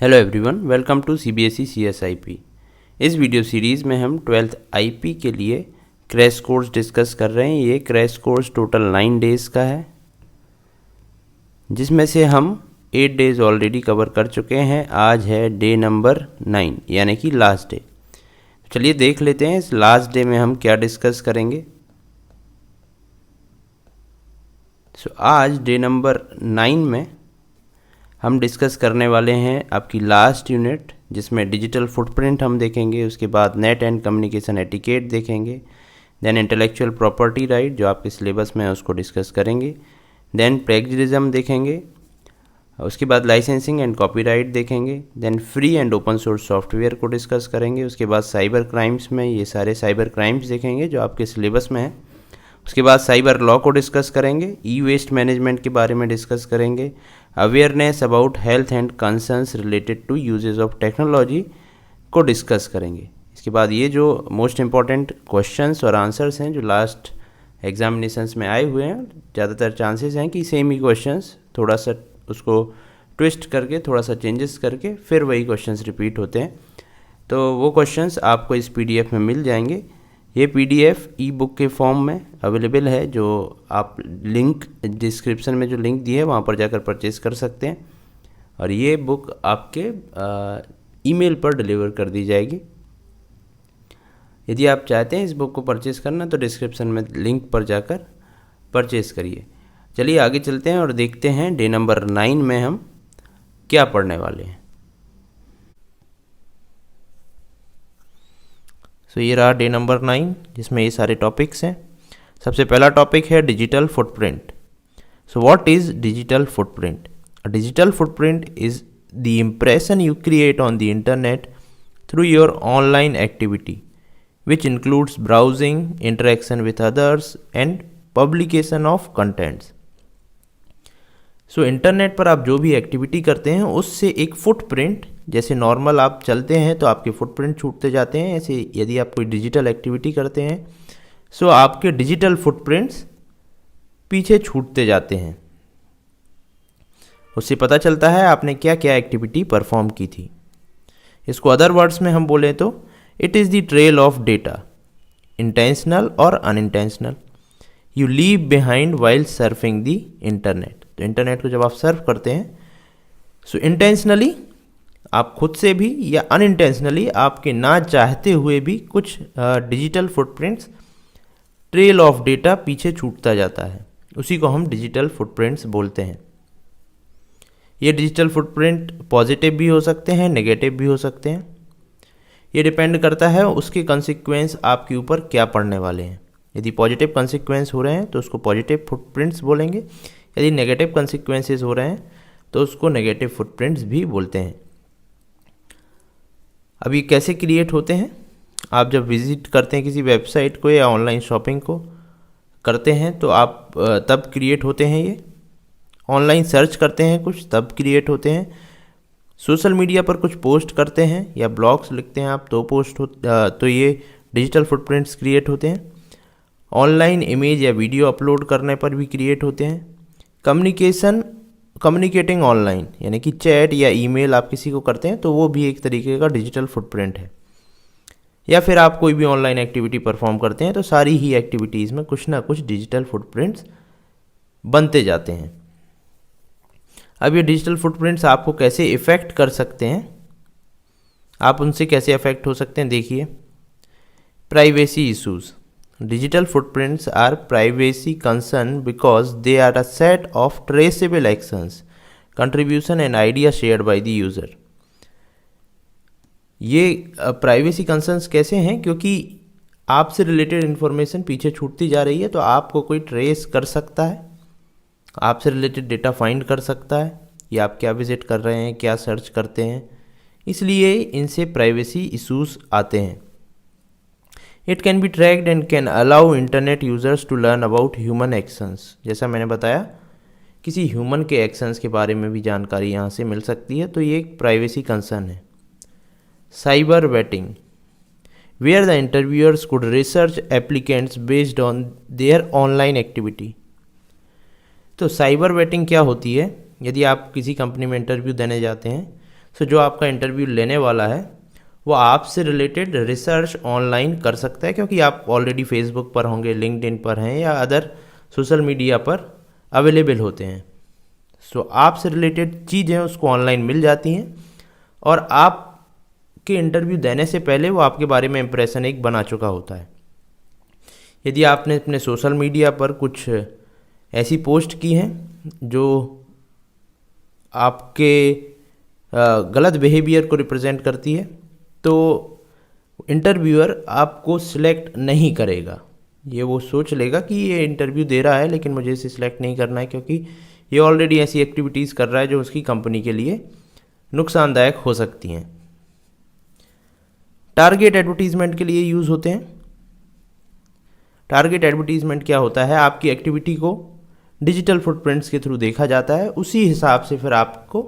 Hello everyone, welcome to CBSE CSIP। इस video series में हम 12th IP के लिए क्रैश कोर्स डिस्कस कर रहे हैं। ये क्रैश कोर्स टोटल 9 डेज़ का है, जिसमें से हम 8 डेज़ ऑलरेडी कवर कर चुके हैं। आज है डे नंबर 9 यानी कि लास्ट डे। चलिए देख लेते हैं इस लास्ट डे में हम क्या डिस्कस करेंगे। आज डे नंबर 9 में हम डिस्कस करने वाले हैं आपकी लास्ट यूनिट, जिसमें डिजिटल फुटप्रिंट हम देखेंगे। उसके बाद नेट एंड कम्युनिकेशन एटिकेट देखेंगे। देन इंटेलेक्चुअल प्रॉपर्टी राइट जो आपके सिलेबस में है उसको डिस्कस करेंगे। देन प्लेगरिज्म देखेंगे। उसके बाद लाइसेंसिंग एंड कॉपीराइट देखेंगे। Then free and open source software को डिस्कस करेंगे। उसके बाद साइबर क्राइम्स में ये सारे साइबर क्राइम्स देखेंगे जो आपके सिलेबस में है। उसके बाद साइबर लॉ को डिस्कस करेंगे। ई वेस्ट मैनेजमेंट के बारे में डिस्कस करेंगे। Awareness about health and concerns related to uses of technology को डिस्कस करेंगे। इसके बाद ये जो मोस्ट इम्पॉर्टेंट क्वेश्चंस और आंसर्स हैं जो लास्ट एग्जामिनेशंस में आए हुए हैं, ज़्यादातर चांसेस हैं कि सेम ही क्वेश्चंस थोड़ा सा उसको ट्विस्ट करके थोड़ा सा चेंजेस करके फिर वही क्वेश्चंस रिपीट होते हैं। तो वो क्वेश्चंस आपको इस PDF में मिल जाएंगे। ये PDF ई बुक के फॉर्म में अवेलेबल है, जो आप लिंक डिस्क्रिप्शन में जो लिंक दिए है वहाँ पर जाकर परचेज़ कर सकते हैं। और ये बुक आपके ईमेल पर डिलीवर कर दी जाएगी। यदि आप चाहते हैं इस बुक को परचेज़ करना तो डिस्क्रिप्शन में लिंक पर जाकर परचेज़ करिए। चलिए आगे चलते हैं और देखते हैं डे नंबर 9 में हम क्या पढ़ने वाले हैं। ये रहा डे नंबर 9, जिसमें ये सारे टॉपिक्स हैं। सबसे पहला टॉपिक है digital footprint. What is digital footprint? Digital footprint is the impression you create on the internet through your online activity which includes browsing, interaction with others and publication of contents. Internet पर आप जो भी activity करते हैं उससे एक footprint, जैसे normal आप चलते हैं तो आपके फुटप्रिंट छूटते जाते हैं, ऐसे यदि आप कोई डिजिटल एक्टिविटी करते हैं आपके डिजिटल फुटप्रिंट्स पीछे छूटते जाते हैं। उससे पता चलता है आपने क्या क्या एक्टिविटी परफॉर्म की थी। इसको अदर वर्ड्स में हम बोलें तो it is the trail of data, intentional और unintentional, you leave behind while surfing the internet. तो इंटरनेट को जब आप सर्फ करते हैं इंटेंशनली आप खुद से भी या अनइंटेंशनली आपके ना चाहते हुए भी कुछ digital footprints, trail of data पीछे छूटता जाता है। उसी को हम डिजिटल फुटप्रिंट्स बोलते हैं। ये डिजिटल फुटप्रिंट पॉजिटिव भी हो सकते हैं, नेगेटिव भी हो सकते हैं। ये डिपेंड करता है उसके कंसिक्वेंस आपके ऊपर क्या पड़ने वाले हैं। यदि पॉजिटिव कंसिक्वेंस हो रहे हैं तो उसको पॉजिटिव फुटप्रिंट्स बोलेंगे। यदि नेगेटिव कंसिक्वेंसेस हो रहे हैं तो उसको नेगेटिव फुटप्रिंट्स भी बोलते हैं। अब ये कैसे क्रिएट होते हैं? आप जब विजिट करते हैं किसी वेबसाइट को या ऑनलाइन शॉपिंग को करते हैं तो आप तब क्रिएट होते हैं। ये ऑनलाइन सर्च करते हैं कुछ तब क्रिएट होते हैं। सोशल मीडिया पर कुछ पोस्ट करते हैं या ब्लॉग्स लिखते हैं आप तो ये डिजिटल फुटप्रिंट्स क्रिएट होते हैं। ऑनलाइन इमेज या वीडियो अपलोड करने पर भी क्रिएट होते हैं। कम्युनिकेटिंग ऑनलाइन यानी कि चैट या ईमेल आप किसी को करते हैं तो वो भी एक तरीके का डिजिटल फुटप्रिंट है। या फिर आप कोई भी ऑनलाइन एक्टिविटी परफॉर्म करते हैं तो सारी ही एक्टिविटीज़ में कुछ ना कुछ डिजिटल फुटप्रिंट्स बनते जाते हैं। अब ये डिजिटल फुटप्रिंट्स आपको कैसे इफ़ेक्ट कर सकते हैं, आप उनसे कैसे अफेक्ट हो सकते हैं, देखिए। Privacy issues. Digital footprints are privacy concern because they are a set of traceable actions, contribution and ideas shared by the user. ये प्राइवेसी कंसर्न्स कैसे हैं? क्योंकि आपसे रिलेटेड इन्फॉर्मेशन पीछे छूटती जा रही है तो आपको कोई ट्रेस कर सकता है, आपसे रिलेटेड डेटा फाइंड कर सकता है, या आप क्या विजिट कर रहे हैं, क्या सर्च करते हैं, इसलिए इनसे प्राइवेसी इश्यूज आते हैं। It can be tracked and can allow internet users to learn about human actions. जैसा मैंने बताया, किसी ह्यूमन के एक्शंस के बारे में भी जानकारी यहाँ से मिल सकती है, तो ये एक प्राइवेसी कंसर्न है। Cyber vetting, where the interviewers could research applicants based on their online activity. तो साइबर वेटिंग क्या होती है? यदि आप किसी कंपनी में इंटरव्यू देने जाते हैं सो जो आपका इंटरव्यू लेने वाला है वो आपसे रिलेटेड रिसर्च ऑनलाइन कर सकता है, क्योंकि आप ऑलरेडी फेसबुक पर होंगे, लिंक्डइन पर हैं या अदर सोशल मीडिया पर अवेलेबल होते हैं। सो आपसे रिलेटेड चीज़ें उसको ऑनलाइन मिल जाती हैं और आपके इंटरव्यू देने से पहले वो आपके बारे में इम्प्रेशन एक बना चुका होता है। यदि आपने अपने सोशल मीडिया पर कुछ ऐसी पोस्ट की हैं जो आपके गलत बिहेवियर को रिप्रेजेंट करती है, तो इंटरव्यूअर आपको सिलेक्ट नहीं करेगा। ये वो सोच लेगा कि ये इंटरव्यू दे रहा है लेकिन मुझे इसे सिलेक्ट नहीं करना है, क्योंकि ये ऑलरेडी ऐसी एक्टिविटीज़ कर रहा है जो उसकी कंपनी के लिए नुकसानदायक हो सकती हैं। टारगेट एडवर्टीजमेंट के लिए यूज़ होते हैं। टारगेट एडवर्टीजमेंट क्या होता है? आपकी एक्टिविटी को डिजिटल फुटप्रिंट्स के थ्रू देखा जाता है, उसी हिसाब से फिर आपको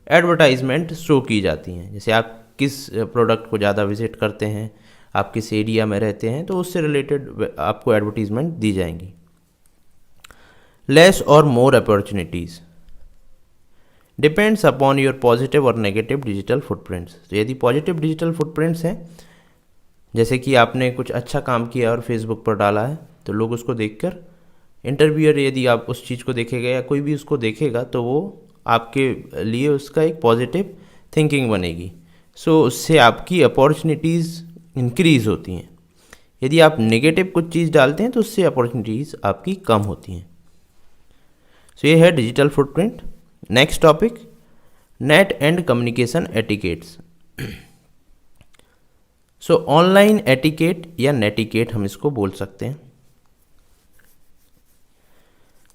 एडवर्टाइजमेंट शो की जाती हैं। जैसे आप किस प्रोडक्ट को ज़्यादा विजिट करते हैं, आप किस एरिया में रहते हैं, तो उससे रिलेटेड आपको एडवर्टीजमेंट दी जाएंगी। लेस और मोर opportunities depends upon your positive और नेगेटिव डिजिटल फुटप्रिंट्स। तो यदि पॉजिटिव डिजिटल फुटप्रिंट्स हैं, जैसे कि आपने कुछ अच्छा काम किया और फेसबुक पर डाला है, तो लोग उसको देखकर, इंटरव्यूअर यदि आप उस चीज़ को देखेगा या कोई भी उसको देखेगा, तो वो आपके लिए उसका एक पॉजिटिव थिंकिंग बनेगी। सो उससे आपकी अपॉर्चुनिटीज़ इंक्रीज़ होती हैं। यदि आप नेगेटिव कुछ चीज़ डालते हैं तो उससे अपॉर्चुनिटीज़ आपकी कम होती हैं। सो ये है digital footprint. Next topic, net and communication etiquettes. So online etiquette या नेटिकेट हम इसको बोल सकते हैं।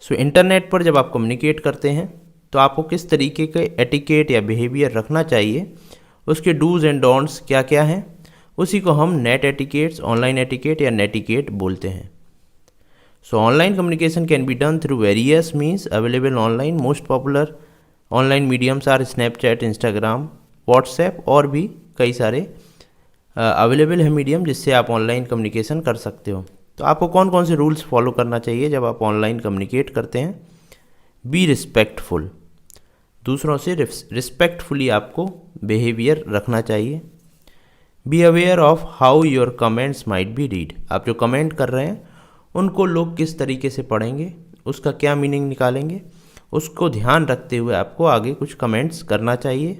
सो इंटरनेट पर जब आप कम्युनिकेट करते हैं तो आपको किस तरीके के एटिकेट या बिहेवियर रखना चाहिए, उसके डूज एंड डोंट्स क्या क्या हैं, उसी को हम नेट एटिकेट्स, ऑनलाइन एटिकेट या नेटिकेट बोलते हैं। So online communication can be done through various means available online. Most popular online mediums are Snapchat, Instagram, WhatsApp, और भी कई सारे अवेलेबल है मीडियम जिससे आप ऑनलाइन कम्युनिकेशन कर सकते हो। तो आपको कौन कौन से रूल्स फॉलो करना चाहिए जब आप ऑनलाइन कम्युनिकेट करते हैं? बी रिस्पेक्टफुल, दूसरों से रिस्पेक्टफुली आपको बिहेवियर रखना चाहिए। Be aware of how your comments might be read, आप जो कमेंट कर रहे हैं उनको लोग किस तरीके से पढ़ेंगे, उसका क्या मीनिंग निकालेंगे, उसको ध्यान रखते हुए आपको आगे कुछ कमेंट्स करना चाहिए।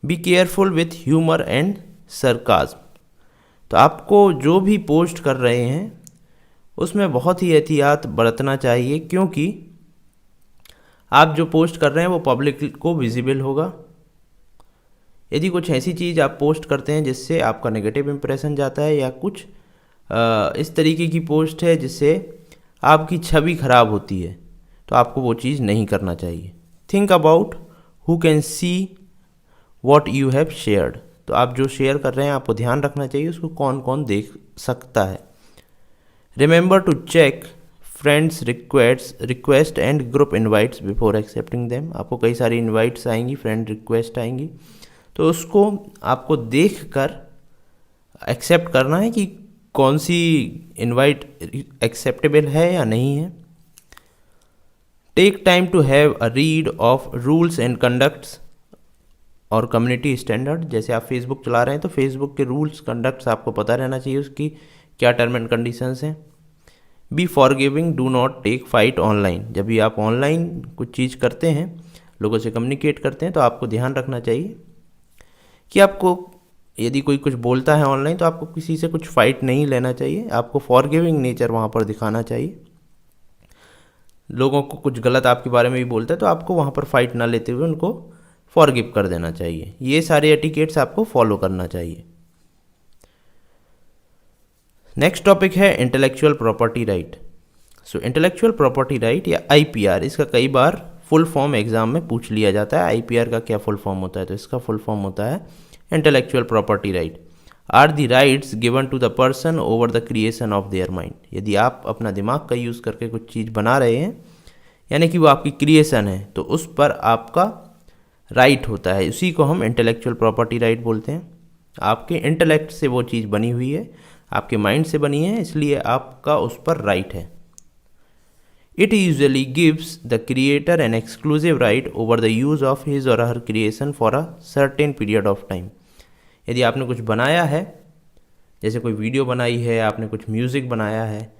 Be careful with humour and sarcasm, तो आपको जो भी पोस्ट कर रहे हैं उसमें बहुत ही एहतियात बरतना चाहिए, क्योंकि आप जो पोस्ट कर रहे हैं वो पब्लिक को विजिबल होगा। यदि कुछ ऐसी चीज़ आप पोस्ट करते हैं जिससे आपका नेगेटिव इंप्रेशन जाता है, या कुछ इस तरीके की पोस्ट है जिससे आपकी छवि खराब होती है, तो आपको वो चीज़ नहीं करना चाहिए। Think about who can see what you have shared, तो आप जो शेयर कर रहे हैं आपको ध्यान रखना चाहिए उसको कौन कौन देख सकता है। Remember to check friends request and group invites before accepting them, आपको कई सारी इनवाइट्स आएंगी, फ्रेंड रिक्वेस्ट आएंगी, तो उसको आपको देख कर एक्सेप्ट करना है कि कौन सी इनवाइट एक्सेप्टेबल है या नहीं है। Take time to have a read of rules and conducts और कम्युनिटी स्टैंडर्ड, जैसे आप फेसबुक चला रहे हैं तो फेसबुक के रूल्स कंडक्ट्स आपको पता रहना चाहिए, उसकी क्या टर्म एंड कंडीशंस हैं। Be forgiving, do not take fight online, जब भी आप ऑनलाइन कुछ चीज़ करते हैं, लोगों से कम्युनिकेट करते हैं, तो आपको ध्यान रखना चाहिए कि आपको यदि कोई कुछ बोलता है ऑनलाइन तो आपको किसी से कुछ फाइट नहीं लेना चाहिए, आपको फॉरगिविंग नेचर वहाँ पर दिखाना चाहिए। लोगों को कुछ गलत आपके बारे में भी बोलता है तो आपको वहाँ पर फाइट ना लेते हुए उनको फॉरगिव कर देना चाहिए। ये सारे एटिकेट्स आपको फॉलो करना चाहिए। नेक्स्ट टॉपिक है इंटेलेक्चुअल प्रॉपर्टी राइट। सो इंटेलेक्चुअल प्रॉपर्टी राइट या आईपीआर, इसका कई बार फुल फॉर्म एग्जाम में पूछ लिया जाता है। आईपीआर का क्या फुल फॉर्म होता है? तो इसका फुल फॉर्म होता है intellectual property right are the rights given to the person over the creation of their mind. यदि आप अपना दिमाग का यूज़ करके कुछ चीज़ बना रहे हैं, यानी कि वो आपकी क्रिएशन है, तो उस पर आपका राइट होता है, उसी को हम इंटेलेक्चुअल प्रॉपर्टी राइट बोलते हैं। आपके इंटेलेक्ट से वो चीज़ बनी हुई है, आपके माइंड से बनी है, इसलिए आपका उस पर राइट है। It usually gives the creator an exclusive right over the use of his or her creation for a certain period of time. यदि आपने कुछ बनाया है, जैसे कोई वीडियो बनाई है, आपने कुछ म्यूज़िक बनाया है,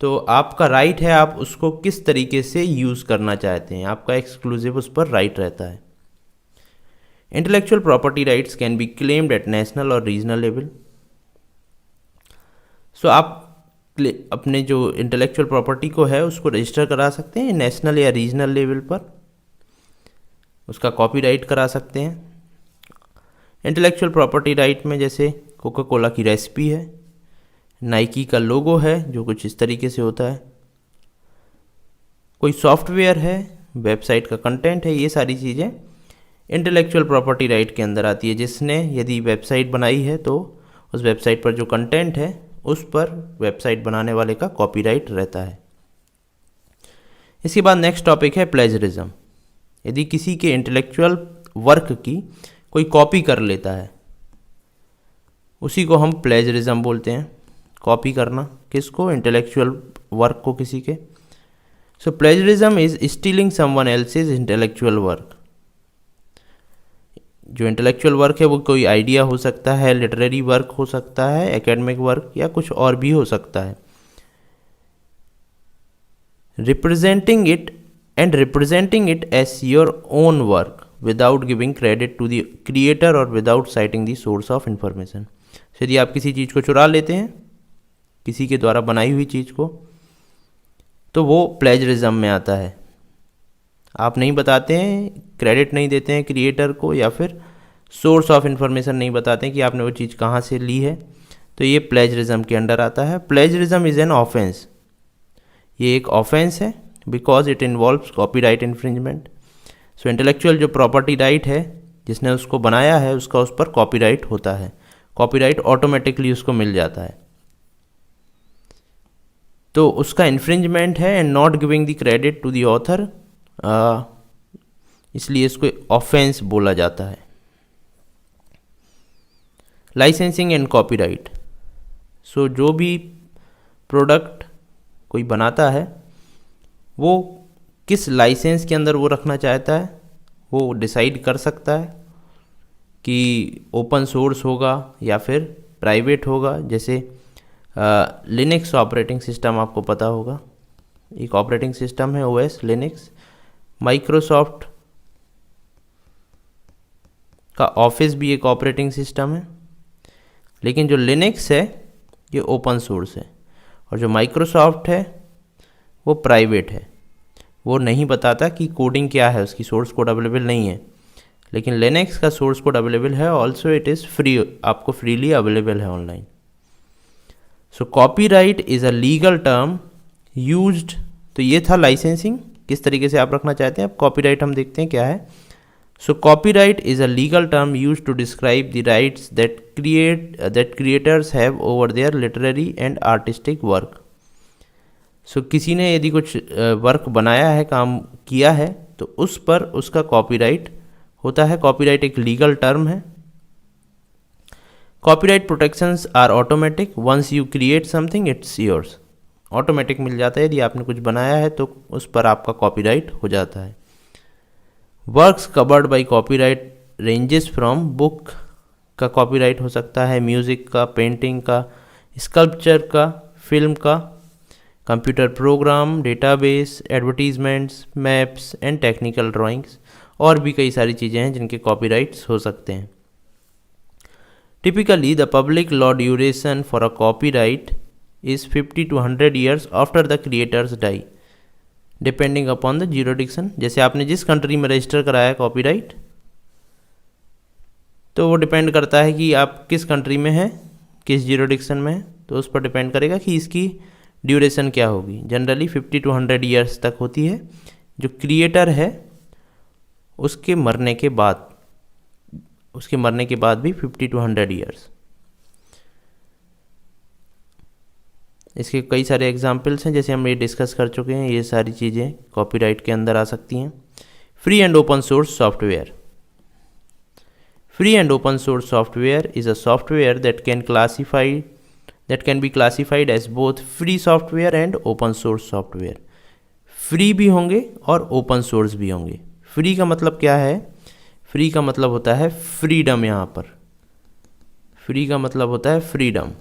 तो आपका राइट है आप उसको किस तरीके से यूज़ करना चाहते हैं, आपका एक्सक्लूसिव उस पर राइट रहता है. Intellectual property rights can be claimed at national और रीजनल लेवल. सो आप अपने जो इंटेलेक्चुअल प्रॉपर्टी को है उसको रजिस्टर करा सकते हैं नेशनल या रीजनल लेवल पर, उसका कॉपीराइट करा सकते हैं. इंटेलेक्चुअल प्रॉपर्टी राइट में जैसे कोका कोला की रेसिपी है, नाइकी का लोगो है जो कुछ इस तरीके से होता है, कोई सॉफ्टवेयर है, वेबसाइट का कंटेंट है, ये सारी चीज़ें इंटेलेक्चुअल प्रॉपर्टी राइट के अंदर आती है. जिसने यदि वेबसाइट बनाई है तो उस वेबसाइट पर जो कंटेंट है उस पर वेबसाइट बनाने वाले का कॉपीराइट रहता है. इसके बाद नेक्स्ट टॉपिक है प्लेजरिज्म. यदि किसी के इंटेलेक्चुअल वर्क की कोई कॉपी कर लेता है, उसी को हम प्लेजरिज्म बोलते हैं. कॉपी करना किसको? इंटेलेक्चुअल वर्क को किसी के. So plagiarism is stealing someone else's intellectual work. जो इंटेलेक्चुअल वर्क है वो कोई आइडिया हो सकता है, लिटरेरी वर्क हो सकता है, एकेडमिक वर्क या कुछ और भी हो सकता है. Representing it as your own work without giving credit to the creator और without citing the source of information. यदि आप किसी चीज़ को चुरा लेते हैं, किसी के द्वारा बनाई हुई चीज़ को, तो वो प्लेजरिज्म में आता है. आप नहीं बताते हैं, क्रेडिट नहीं देते हैं क्रिएटर को, या फिर सोर्स ऑफ इंफॉर्मेशन नहीं बताते हैं कि आपने वो चीज़ कहाँ से ली है, तो ये प्लेजरिज्म के अंडर आता है. Plagiarism is an offence. ये एक ऑफेंस है because it involves copyright infringement. So intellectual जो प्रॉपर्टी राइट है, जिसने उसको बनाया है उसका उस पर कॉपीराइट होता है. कॉपीराइट ऑटोमेटिकली उसको मिल जाता है, तो उसका इन्फ्रिंजमेंट है and not giving the credit to the author, इसलिए इसको ऑफेंस बोला जाता है. Licensing and copyright. सो जो भी प्रोडक्ट कोई बनाता है वो किस लाइसेंस के अंदर वो रखना चाहता है वो डिसाइड कर सकता है कि ओपन सोर्स होगा या फिर प्राइवेट होगा. जैसे लिनक्स ऑपरेटिंग सिस्टम आपको पता होगा, एक ऑपरेटिंग सिस्टम है ओएस लिनक्स. माइक्रोसॉफ्ट का ऑफिस भी एक ऑपरेटिंग सिस्टम है, लेकिन जो लिनक्स है ये ओपन सोर्स है, और जो माइक्रोसॉफ्ट है वो प्राइवेट है. वो नहीं बताता कि कोडिंग क्या है, उसकी सोर्स कोड अवेलेबल नहीं है. लेकिन लिनक्स का सोर्स कोड अवेलेबल है, ऑल्सो इट इज़ फ्री, आपको फ्रीली अवेलेबल है online. So copyright is a legal term used. तो ये था लाइसेंसिंग, किस तरीके से आप रखना चाहते हैं. अब कॉपीराइट हम देखते हैं क्या है. So copyright is a legal term used to describe the rights that creators have over their literary and artistic work. So किसी ने यदि कुछ वर्क बनाया है, काम किया है, तो उस पर उसका कॉपीराइट होता है. कॉपीराइट एक लीगल टर्म है. Copyright protections are automatic. Once you create something it's yours. Automatic मिल जाता है, यदि आपने कुछ बनाया है तो उस पर आपका कॉपीराइट हो जाता है. Works covered by copyright ranges from book का कॉपीराइट हो सकता है, म्यूज़िक का, पेंटिंग का, स्कल्पचर का, फिल्म का, computer program, database, advertisements, maps and technical drawings, और भी कई सारी चीज़ें हैं जिनके कॉपीराइट्स हो सकते हैं. Typically the public law duration for a copyright is 50 to 100 years after the creators die, depending upon the jurisdiction. जैसे आपने जिस कंट्री में रजिस्टर कराया कॉपीराइट, तो वो डिपेंड करता है कि आप किस कंट्री में हैं, किस जुरिडिक्शन में है, तो उस पर डिपेंड करेगा कि इसकी ड्यूरेशन क्या होगी. जनरली 50 to 100 ईयर्स तक होती है. जो क्रिएटर है उसके मरने के बाद भी 50 to 100 ईयर्स. इसके कई सारे एग्जाम्पल्स हैं, जैसे हम ये डिस्कस कर चुके हैं. ये सारी चीज़ें कॉपीराइट के अंदर आ सकती हैं. Free and open source software. Free and open source software is a software that can be classified as both free software and open source software. Free भी होंगे और ओपन सोर्स भी होंगे। फ्री का मतलब क्या है? फ्री का मतलब होता है फ्रीडम। यहाँ पर फ्री का मतलब होता है फ्रीडम।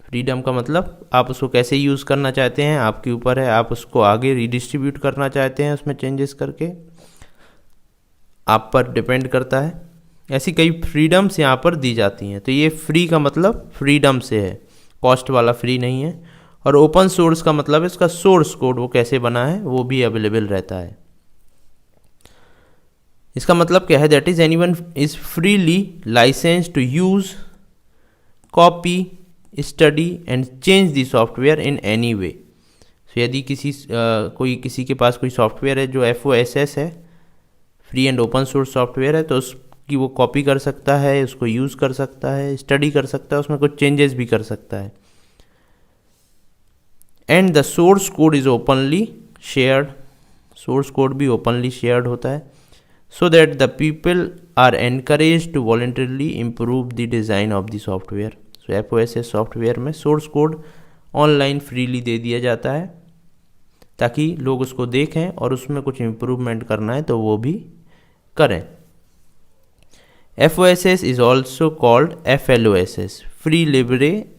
फ्रीडम का मतलब आप उसको कैसे यूज़ करना चाहते हैं आपके ऊपर है। आप उसको आगे रीडिस्ट्रीब्यूट करना चाहते हैं उसमें चेंजेस करके, आप पर डिपेंड करता है। ऐसी कई फ्रीडम्स यहाँ पर दी जाती हैं। तो ये फ्री का मतलब फ्रीडम से है, कॉस्ट वाला फ्री नहीं है। और ओपन सोर्स का मतलब इसका सोर्स कोड वो कैसे बना है वो भी अवेलेबल रहता है। इसका मतलब क्या है? That is anyone is freely license to use, copy, study and change the software in any way. तो यदि किसी के पास कोई सॉफ्टवेयर है जो FOSS है, free and open source software है, तो उसकी वो कॉपी कर सकता है, उसको यूज़ कर सकता है, स्टडी कर सकता है, उसमें कुछ चेंजेस भी कर सकता है। And the source code is openly shared. Source code भी ओपनली शेयर्ड होता है। So that the people are encourage to voluntarily improve the design of the software. So FOSS software में सोर्स कोड ऑनलाइन फ्रीली दे दिया जाता है ताकि लोग उसको देखें और उसमें कुछ इम्प्रूवमेंट करना है तो वो भी करें। FOSS is also called FLOSS, free libre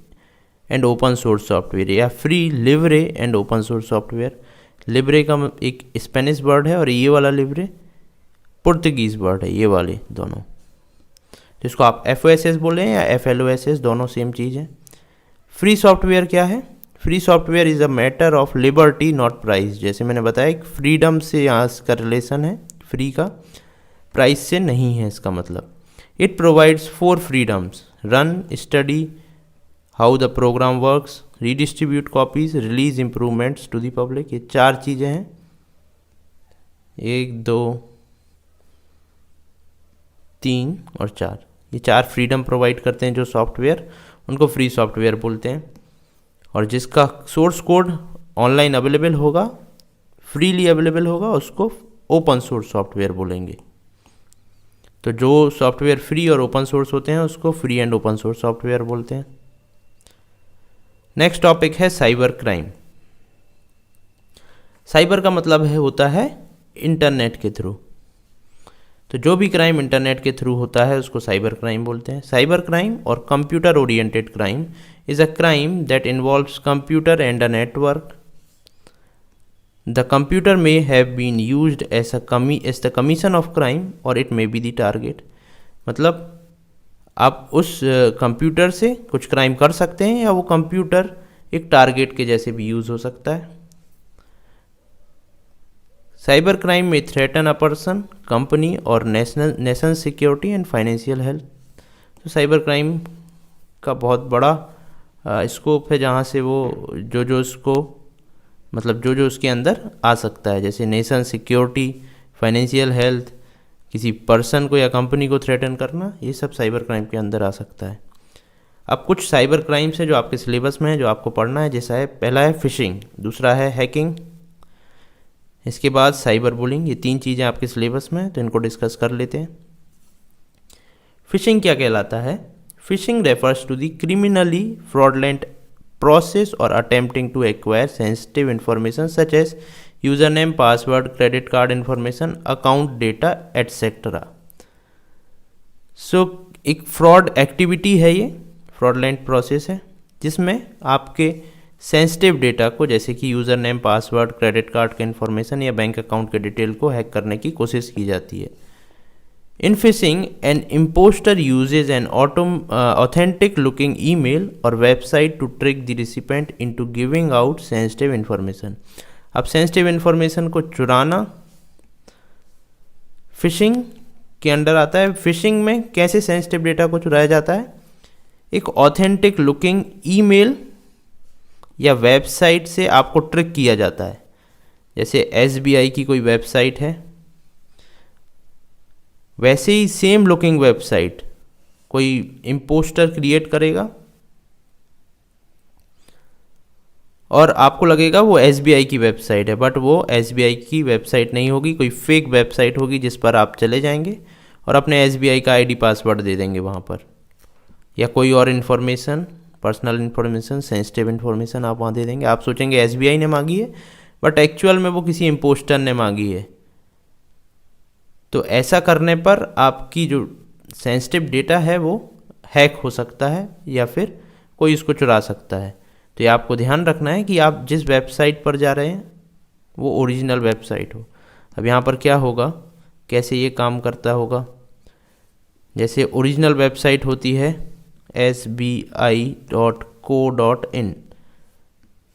and open source software, या free libre and open source software. Libre का एक स्पेनिश वर्ड है और ये वाला लिबरे पुर्तगीज वर्ड है, ये वाले दोनों। जिसको आप FOSS बोले या FLOSS, दोनों सेम चीज़ है। फ्री सॉफ्टवेयर क्या है? Free software is a matter of liberty not price. जैसे मैंने बताया फ्रीडम से यहाँ इसका रिलेशन है, फ्री का, प्राइस से नहीं है इसका मतलब। It provides 4 freedoms: run, study, how the program works, redistribute copies, release improvements to the public. ये 4 चीज़ें हैं, 1, 2, 3 और 4। ये 4 फ्रीडम प्रोवाइड करते हैं जो सॉफ्टवेयर, उनको फ्री सॉफ्टवेयर बोलते हैं। और जिसका सोर्स कोड ऑनलाइन अवेलेबल होगा, फ्रीली अवेलेबल होगा, उसको ओपन सोर्स सॉफ्टवेयर बोलेंगे। तो जो सॉफ्टवेयर फ्री और ओपन सोर्स होते हैं उसको free and open source software बोलते हैं। नेक्स्ट टॉपिक है साइबर क्राइम। साइबर का मतलब होता है इंटरनेट के थ्रू। तो जो भी क्राइम इंटरनेट के थ्रू होता है उसको साइबर क्राइम बोलते हैं। साइबर क्राइम और computer oriented crime is a crime that involves computer and a network. The computer may have been used as the commission of crime or it may be the target। मतलब आप उस computer से कुछ crime कर सकते हैं या वो कंप्यूटर एक टारगेट के जैसे भी यूज़ हो सकता है। साइबर क्राइम में थ्रेटन अ पर्सन, कंपनी और nation security and financial health. तो साइबर क्राइम का बहुत बड़ा स्कोप है जहाँ से वो जो उसके अंदर आ सकता है, जैसे नेशन सिक्योरिटी, फाइनेंशियल हेल्थ, किसी पर्सन को या कंपनी को थ्रेटन करना, ये सब साइबर क्राइम के अंदर आ सकता है। अब कुछ साइबर क्राइम्स है जो आपके सिलेबस में है जो आपको पढ़ना है, जैसा है पहला है फिशिंग, दूसरा है हैकिंग, इसके बाद साइबर बुलिंग। ये 3 चीज़ें आपके सिलेबस में हैं तो इनको डिस्कस कर लेते हैं। फिशिंग क्या कहलाता है? Phishing refers to the criminally fraudulent process or attempting to acquire sensitive information such as username, password, credit card information, account data etc. एक फ्रॉड एक्टिविटी है, ये फ्रॉडलेंट प्रोसेस है जिसमें आपके सेंसिटिव डेटा को, जैसे कि user name, password, credit card के इन्फॉर्मेशन या बैंक अकाउंट के डिटेल को हैक करने की कोशिश की जाती है। In phishing, an imposter uses an authentic looking email or website to trick the recipient into giving out sensitive information। अब sensitive information को चुराना फिशिंग के अंडर आता है। फिशिंग में कैसे सेंसिटिव डेटा को चुराया जाता है? एक ऑथेंटिक लुकिंग ईमेल या वेबसाइट से आपको ट्रिक किया जाता है। जैसे SBI की कोई वेबसाइट है, वैसे ही सेम लुकिंग वेबसाइट कोई इम्पोस्टर क्रिएट करेगा और आपको लगेगा वो SBI की वेबसाइट है, बट वो SBI की वेबसाइट नहीं होगी, कोई फेक वेबसाइट होगी जिस पर आप चले जाएंगे और अपने SBI का ID पासवर्ड दे देंगे वहाँ पर, या कोई और information personal information, sensitive information आप वहाँ दे देंगे। आप सोचेंगे एसबीआई ने मांगी है, बट एक्चुअल में वो किसी इम्पोस्टर ने मांगी है। तो ऐसा करने पर आपकी जो सेंसिटिव डेटा है वो हैक हो सकता है या फिर कोई इसको चुरा सकता है। तो ये आपको ध्यान रखना है कि आप जिस वेबसाइट पर जा रहे हैं वो ओरिजिनल वेबसाइट हो। अब यहाँ पर क्या होगा, कैसे ये काम करता होगा, जैसे ओरिजिनल वेबसाइट होती है sbi.co.in,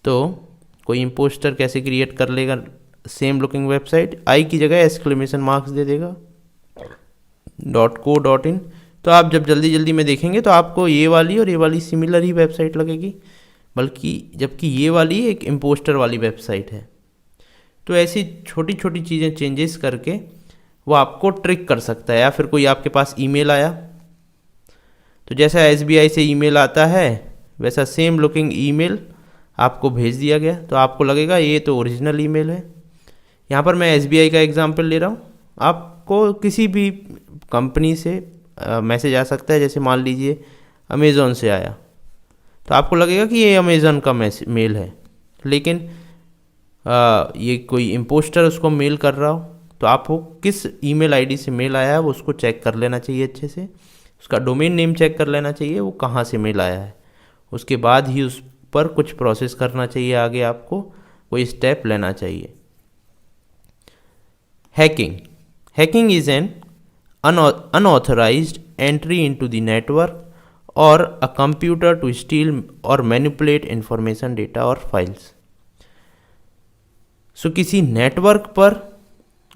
तो कोई इम्पोस्टर कैसे क्रिएट कर लेगा सेम लुकिंग वेबसाइट, आई की जगह एक्सक्लेमेशन मार्क्स दे देगा .co.in। तो आप जब जल्दी जल्दी में देखेंगे तो आपको ये वाली और ये वाली सिमिलर ही वेबसाइट लगेगी, बल्कि जबकि ये वाली एक इम्पोस्टर वाली वेबसाइट है। तो ऐसी छोटी छोटी चीज़ें चेंजेस करके वो आपको ट्रिक कर सकता है। या फिर कोई आपके पास ईमेल आया, तो जैसा एसबीआई से ईमेल आता है वैसा सेम लुकिंग ईमेल आपको भेज दिया गया, तो आपको लगेगा ये तो ओरिजिनल ईमेल है। यहाँ पर मैं एसबीआई का एग्जांपल ले रहा हूँ, आपको किसी भी कंपनी से मैसेज आ सकता है, जैसे मान लीजिए अमेज़ॉन से आया, तो आपको लगेगा कि ये अमेज़ॉन का मेल है, लेकिन ये कोई इम्पोस्टर उसको मेल कर रहा हो, तो आपको किस ईमेल आईडी से मेल आया है वो उसको चेक कर लेना चाहिए अच्छे से, उसका डोमेन नेम चेक कर लेना चाहिए वो कहाँ से मेल आया है, उसके बाद ही उस पर कुछ प्रोसेस करना चाहिए, आगे आपको कोई स्टेप लेना चाहिए। Hacking is an unauthorized entry into the network or a computer to steal or manipulate information, data or files। सो किसी नेटवर्क पर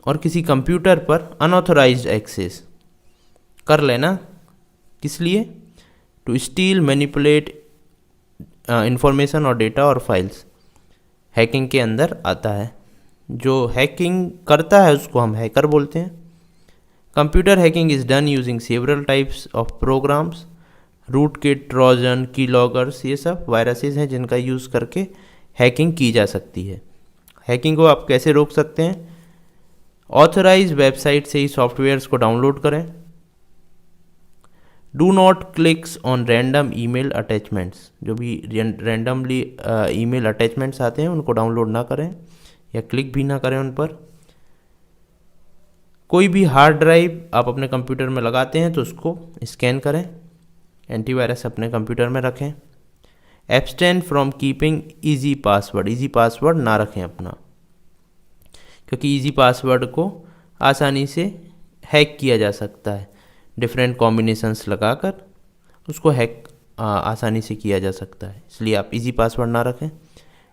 और किसी कंप्यूटर पर अनऑथराइज्ड एक्सेस कर लेना, किस लिए, टू स्टील मैनिपुलेट इंफॉर्मेशन और डेटा और फाइल्स, हैकिंग के अंदर आता है। जो हैकिंग करता है उसको हम हैकर बोलते हैं। Computer hacking is done using several types of programs, rootkit, trojan, keyloggers, ये सब वायरसेस हैं जिनका यूज़ करके हैकिंग की जा सकती है। हैकिंग को आप कैसे रोक सकते हैं, ऑथराइज वेबसाइट से ही सॉफ्टवेयर्स को डाउनलोड करें। Do not clicks on random email attachments, जो भी रैंडमली ईमेल अटैचमेंट्स आते हैं उनको डाउनलोड ना करें या क्लिक भी ना करें उन पर। कोई भी हार्ड ड्राइव आप अपने कंप्यूटर में लगाते हैं तो उसको स्कैन करें, एंटीवायरस अपने कंप्यूटर में रखें। Abstain from keeping easy password ना रखें अपना, क्योंकि ईजी पासवर्ड को आसानी से हैक किया जा सकता है, डिफरेंट कॉम्बिनेशंस लगाकर उसको हैक आसानी से किया जा सकता है, इसलिए आप ईजी पासवर्ड ना रखें।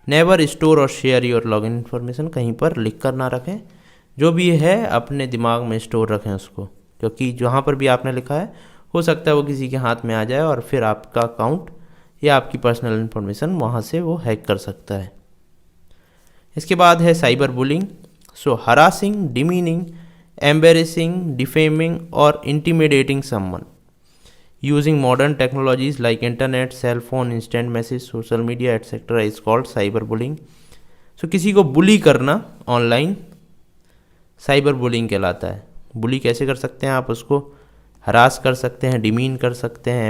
नेवर स्टोर और शेयर योर लॉगिन इन्फॉर्मेशन, कहीं पर लिख कर ना रखें, जो भी है अपने दिमाग में स्टोर रखें उसको, क्योंकि जहाँ पर भी आपने लिखा है हो सकता है वो किसी के हाथ में आ जाए और फिर आपका अकाउंट या आपकी पर्सनल इन्फॉर्मेशन वहाँ से वो हैक कर सकता है। इसके बाद है cyber bullying. So harassing, demeaning, embarrassing, defaming और intimidating someone using modern technologies like internet, cell phone, instant message, social media etcetera is called cyber bullying. So किसी को बुली करना ऑनलाइन साइबर बुलिंग कहलाता है। बुली कैसे कर सकते हैं आप, उसको हरास कर सकते हैं, डिमीन कर सकते हैं,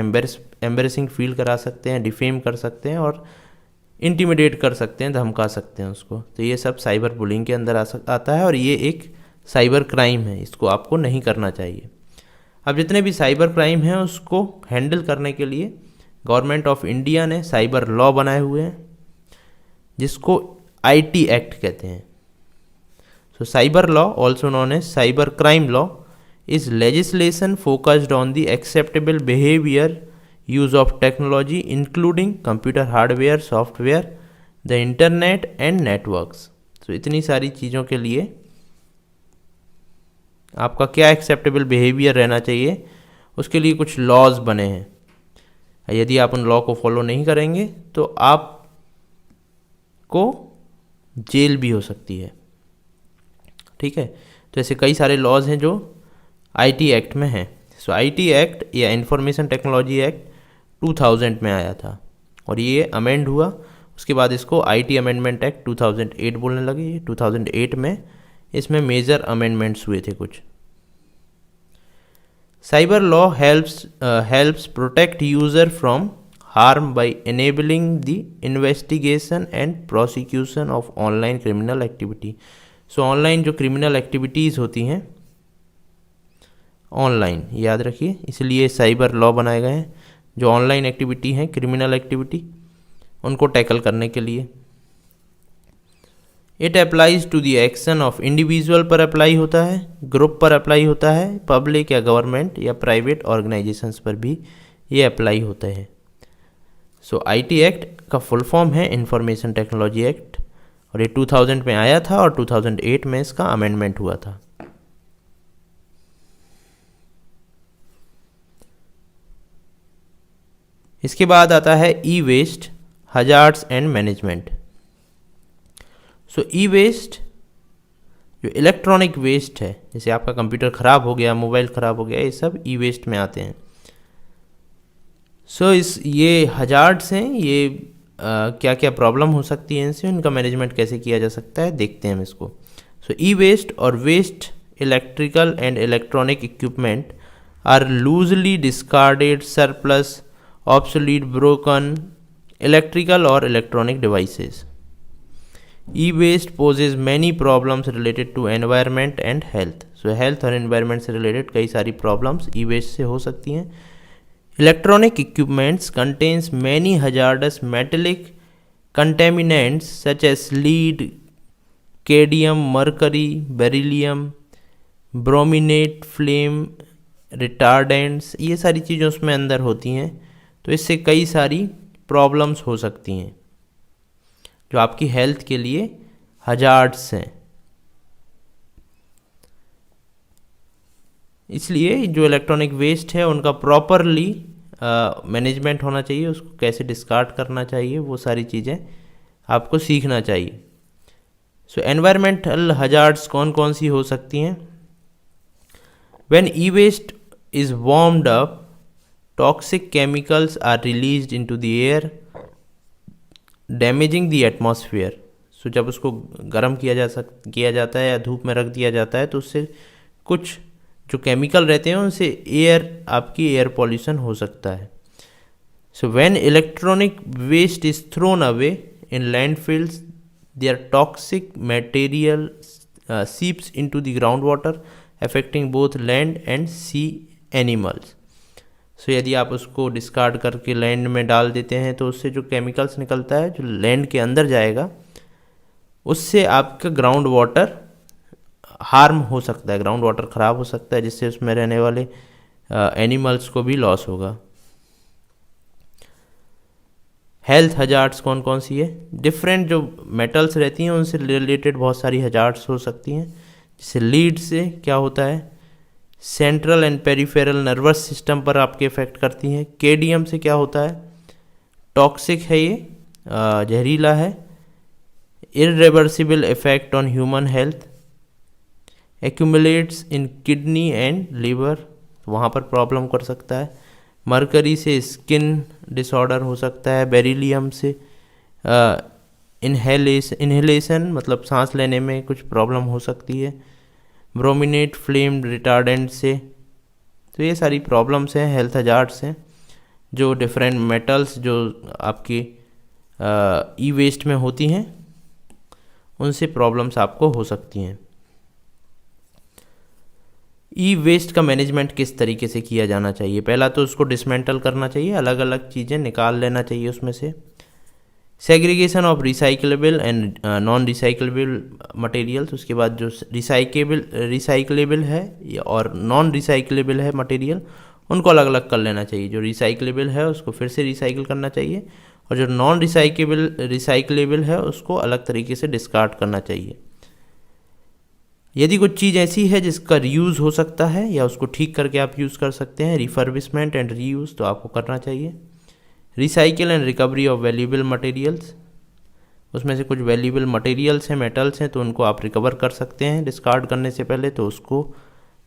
एम्बेरेसिंग फील करा सकते हैं, डिफेम कर सकते हैं और इंटिमिडेट कर सकते हैं, धमका सकते हैं उसको। तो ये सब साइबर बुलिंग के अंदर आता है और ये एक साइबर क्राइम है, इसको आपको नहीं करना चाहिए। अब जितने भी साइबर क्राइम हैं उसको हैंडल करने के लिए गवर्नमेंट ऑफ इंडिया ने साइबर लॉ बनाए हुए हैं, जिसको आईटी एक्ट कहते हैं। So cyber law, also known as cyber crime law, is legislation focused on the acceptable behavior use of technology including computer hardware, software, the internet and networks। so इतनी सारी चीज़ों के लिए आपका क्या एक्सेप्टेबल बिहेवियर रहना चाहिए, उसके लिए कुछ लॉज बने हैं। यदि आप उन लॉ को फॉलो नहीं करेंगे तो आपको जेल भी हो सकती है, ठीक है। तो ऐसे कई सारे लॉज हैं जो आईटी एक्ट में है। सो आईटी एक्ट या इंफॉर्मेशन टेक्नोलॉजी एक्ट 2000 में आया था और ये अमेंड हुआ, उसके बाद इसको आईटी अमेंडमेंट एक्ट 2008 बोलने लगे। 2008 में इसमें मेजर अमेंडमेंट्स हुए थे कुछ। Cyber law helps protect user from harm by enabling the investigation and prosecution of online criminal activity. So online जो क्रिमिनल एक्टिविटीज़ होती हैं ऑनलाइन, याद रखिए, इसलिए साइबर लॉ बनाए गए हैं। जो ऑनलाइन एक्टिविटी हैं क्रिमिनल एक्टिविटी, उनको टैकल करने के लिए। It applies to the action of individual पर अप्लाई होता है, ग्रुप पर अप्लाई होता है, पब्लिक या गवर्नमेंट या प्राइवेट ऑर्गेनाइजेशंस पर भी ये अप्लाई होते हैं। सो आईटी एक्ट का फुल फॉर्म है इंफॉर्मेशन टेक्नोलॉजी एक्ट, और ये 2000 में आया था और 2008 में इसका अमेंडमेंट हुआ था। इसके बाद आता है e waste, hazards and management. So e waste जो इलेक्ट्रॉनिक वेस्ट है, जैसे आपका कंप्यूटर ख़राब हो गया, मोबाइल ख़राब हो गया, ये सब ई वेस्ट में आते हैं। ये हजार्ड्स हैं, ये क्या क्या प्रॉब्लम हो सकती है इनसे, इनका मैनेजमेंट कैसे किया जा सकता है, देखते हैं हम इसको। सो ई वेस्ट और waste electrical and electronic equipment are loosely discarded, surplus, obsolete, broken electrical or electronic devices. E-waste poses many problems related to environment and health. So health और environment से related कई सारी problems e-waste से हो सकती हैं। Electronic equipments contains many hazardous metallic contaminants such as lead, cadmium, mercury, beryllium, brominate, flame retardants, ये सारी चीज़ें उसमें अंदर होती हैं। तो इससे कई सारी प्रॉब्लम्स हो सकती हैं जो आपकी हेल्थ के लिए हजार्ड्स हैं। इसलिए जो इलेक्ट्रॉनिक वेस्ट है उनका प्रॉपरली मैनेजमेंट होना चाहिए, उसको कैसे डिस्कार्ड करना चाहिए, वो सारी चीज़ें आपको सीखना चाहिए। सो एनवायरमेंटल हजार्ड्स कौन कौन सी हो सकती हैं? When e waste is warmed up, toxic chemicals are released into the air, damaging the atmosphere. So जब उसको गर्म किया जाता है या धूप में रख दिया जाता है तो उससे कुछ जो केमिकल रहते हैं उनसे आपकी एयर पॉल्यूशन हो सकता है। So when electronic waste is thrown away in landfills, their toxic material seeps into the groundwater, affecting both land and sea animals. सो यदि आप उसको डिस्कार्ड करके लैंड में डाल देते हैं तो उससे जो केमिकल्स निकलता है जो लैंड के अंदर जाएगा, उससे आपका ग्राउंड वाटर हार्म हो सकता है, ग्राउंड वाटर ख़राब हो सकता है, जिससे उसमें रहने वाले एनिमल्स को भी लॉस होगा। हेल्थ हजार्ड्स कौन कौन सी है? डिफरेंट जो मेटल्स रहती हैं उनसे रिलेटेड बहुत सारी हजार्ड्स हो सकती हैं। जैसे लीड से क्या होता है, central and peripheral nervous system पर आपके इफेक्ट करती हैं। केडमियम से क्या होता है, टॉक्सिक है, ये जहरीला है। Irreversible effect on human health, accumulates in kidney and liver, वहाँ पर प्रॉब्लम कर सकता है। मरकरी से स्किन डिसऑर्डर हो सकता है। बेरिलियम से इन्हेलेशन मतलब सांस लेने में कुछ प्रॉब्लम हो सकती है। ब्रोमिनेट, फ्लेम रिटार्डेंट से, तो ये सारी प्रॉब्लम्स हैं, हेल्थ हजार्ड्स हैं जो डिफरेंट मेटल्स जो आपकी ई वेस्ट में होती हैं उनसे प्रॉब्लम्स आपको हो सकती हैं। ई वेस्ट का मैनेजमेंट किस तरीके से किया जाना चाहिए? पहला तो उसको डिसमेंटल करना चाहिए, अलग अलग चीज़ें निकाल लेना चाहिए उसमें से। Segregation of recyclable and non recyclable materials, उसके बाद जो रिसाइकलेबल है और नॉन रिसाइकलेबल है मटेरियल, उनको अलग अलग कर लेना चाहिए। जो रिसाइकलेबल है उसको फिर से रिसाइकिल करना चाहिए और जो नॉन रिसाइकलेबल है उसको अलग तरीके से डिस्कार्ड करना चाहिए। यदि कुछ चीज़ ऐसी है जिसका रीयूज़ हो सकता है या उसको ठीक करके आप यूज़ कर सकते हैं, रिफर्बिशमेंट एंड रीयूज़, तो आपको करना चाहिए। Recycle and recovery of valuable materials, उसमें से कुछ वैल्यूएबल मटेरियल्स हैं, मेटल्स हैं, तो उनको आप रिकवर कर सकते हैं डिस्कार्ड करने से पहले, तो उसको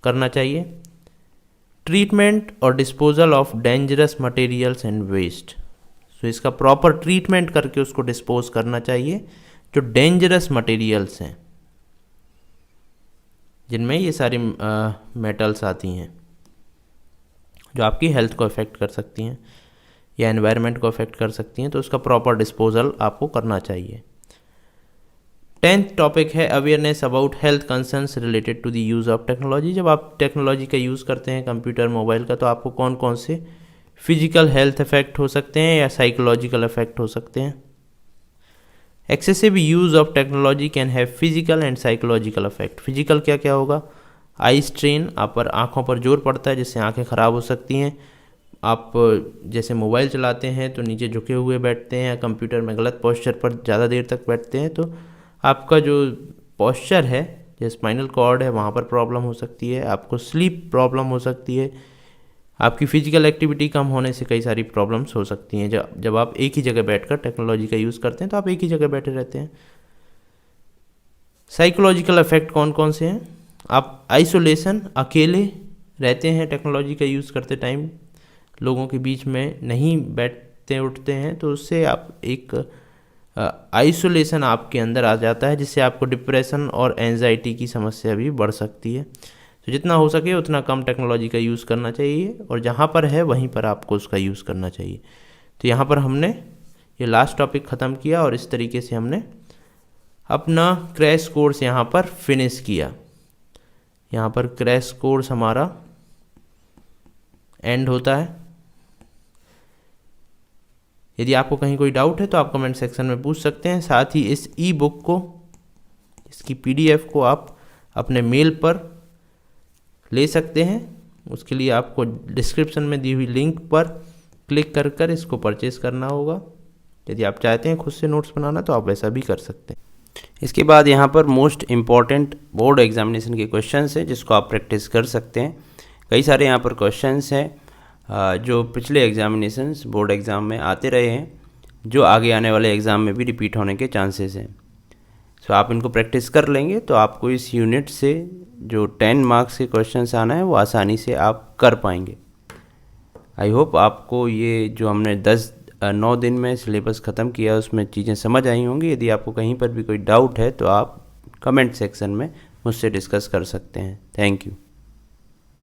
करना चाहिए। ट्रीटमेंट और disposal of dangerous materials and waste, तो इसका प्रॉपर ट्रीटमेंट करके उसको डिस्पोज करना चाहिए। जो डेंजरस मटेरियल्स हैं जिनमें ये सारी मेटल्स आती हैं जो आपकी हेल्थ को अफेक्ट कर सकती हैं, या एनवायरनमेंट को अफेक्ट कर सकती हैं, तो उसका प्रॉपर डिस्पोजल आपको करना चाहिए। 10th टॉपिक है awareness about health concerns related to the use of technology. जब आप टेक्नोलॉजी का यूज़ करते हैं कंप्यूटर मोबाइल का, तो आपको कौन कौन से फिजिकल हेल्थ इफेक्ट हो सकते हैं या साइकोलॉजिकल इफेक्ट हो सकते हैं। Excessive use of technology can have physical and psychological effect. Physical क्या क्या होगा, आई स्ट्रेन, आप पर आँखों पर जोर पड़ता है जिससे आँखें ख़राब हो सकती हैं। आप जैसे मोबाइल चलाते हैं तो नीचे झुके हुए बैठते हैं या कंप्यूटर में गलत पोस्चर पर ज़्यादा देर तक बैठते हैं, तो आपका जो पोस्चर है, जो स्पाइनल कॉर्ड है, वहाँ पर प्रॉब्लम हो सकती है। आपको स्लीप प्रॉब्लम हो सकती है। आपकी फिजिकल एक्टिविटी कम होने से कई सारी प्रॉब्लम्स हो सकती हैं। जब आप एक ही जगह बैठकर टेक्नोलॉजी का यूज़ करते हैं तो आप एक ही जगह बैठे रहते हैं। साइकोलॉजिकल इफेक्ट कौन कौन से हैं, आप आइसोलेशन, अकेले रहते हैं टेक्नोलॉजी का यूज़ करते टाइम, लोगों के बीच में नहीं बैठते उठते हैं, तो उससे आप एक आइसोलेशन आपके अंदर आ जाता है, जिससे आपको डिप्रेशन और एंजाइटी की समस्या भी बढ़ सकती है। तो जितना हो सके उतना कम टेक्नोलॉजी का यूज़ करना चाहिए, और जहाँ पर है वहीं पर आपको उसका यूज़ करना चाहिए। तो यहाँ पर हमने ये लास्ट टॉपिक ख़त्म किया और इस तरीके से हमने अपना क्रैश कोर्स यहाँ पर फिनिश किया। यहाँ पर क्रैश कोर्स हमारा एंड होता है। यदि आपको कहीं कोई डाउट है तो आप कमेंट सेक्शन में पूछ सकते हैं। साथ ही इस ई बुक को, इसकी PDF को आप अपने मेल पर ले सकते हैं। उसके लिए आपको डिस्क्रिप्शन में दी हुई लिंक पर क्लिक कर इसको परचेज़ करना होगा। यदि आप चाहते हैं खुद से नोट्स बनाना तो आप वैसा भी कर सकते हैं। इसके बाद यहाँ पर मोस्ट इम्पॉर्टेंट बोर्ड एग्जामिनेशन के क्वेश्चंस हैं जिसको आप प्रैक्टिस कर सकते हैं। कई सारे यहाँ पर क्वेश्चंस हैं जो पिछले एग्जामिनेशंस बोर्ड एग्ज़ाम में आते रहे हैं, जो आगे आने वाले एग्ज़ाम में भी रिपीट होने के चांसेस हैं। सो आप इनको प्रैक्टिस कर लेंगे तो आपको इस यूनिट से जो 10 मार्क्स के क्वेश्चंस आना है वो आसानी से आप कर पाएंगे। आई होप आपको ये जो हमने 9 दिन में सिलेबस ख़त्म किया उसमें चीज़ें समझ आई होंगी। यदि आपको कहीं पर भी कोई डाउट है तो आप कमेंट सेक्शन में मुझसे डिस्कस कर सकते हैं। Thank you.